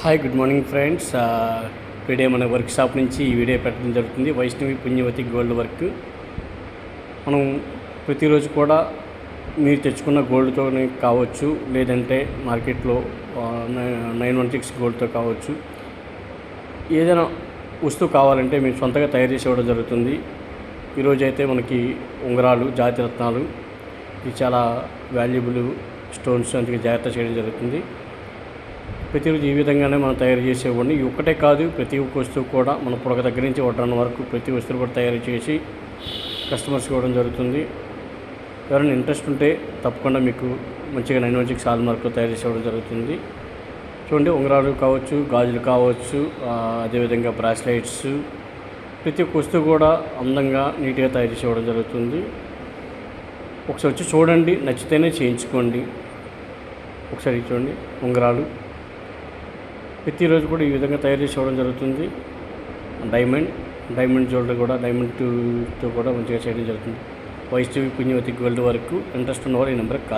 Hi good morning friends. Today మన work shop నుంచి ఈ వీడియో పెట్టడం జరుగుతుంది. వైష్ణవి పుణ్యవతి గోల్డ్ వర్క్. మనం ప్రతిరోజు కూడా మీరు తెచ్చుకున్న గోల్డ్తో కావచ్చు, లేదంటే మార్కెట్లో 916 గోల్డ్తో కావచ్చు, ఏదైనా వస్తువు కావాలంటే మేము సొంతగా తయారు చేసి ఇవ్వడం జరుగుతుంది. ఈరోజైతే మనకి ఉంగరాలు, జాతి రత్నాలు, ఇది చాలా వాల్యుబుల్ స్టోన్స్, అందుకే జాగ్రత్త చేయడం జరుగుతుంది. ప్రతిరోజు ఈ విధంగానే మనం తయారు చేసేవాడిని. ఇవి ఒక్కటే కాదు, ప్రతి ఒక్క వస్తువు కూడా మన పొడక దగ్గర నుంచి వడ్డానం వరకు ప్రతి వస్తువు కూడా తయారు చేసి కస్టమర్స్కి ఇవ్వడం జరుగుతుంది. ఎవరైనా ఇంట్రెస్ట్ ఉంటే తప్పకుండా మీకు మంచిగా 916 హాల్మార్క్లో తయారు చేసి ఇవ్వడం జరుగుతుంది. చూడండి, ఉంగరాలు కావచ్చు, గాజులు కావచ్చు, అదేవిధంగా బ్రాస్లైట్స్, ప్రతి ఒక్క వస్తువు కూడా అందంగా నీట్గా తయారు చేసి ఇవ్వడం జరుగుతుంది. ఒకసారి వచ్చి చూడండి, నచ్చితేనే చేయించుకోండి. ఒకసారి చూడండి, ఉంగరాలు ప్రతిరోజు కూడా ఈ విధంగా తయారు చేసి ఇవ్వడం జరుగుతుంది. డైమండ్ జ్యువెలరీ కూడా డైమండ్తో కూడా మంచిగా చేయడం జరుగుతుంది. వైష్ణవి పుణ్యవతి గోల్డ్ వరకు ఇంట్రెస్ట్ ఉన్నవారు ఈ నెంబర్కి కాల్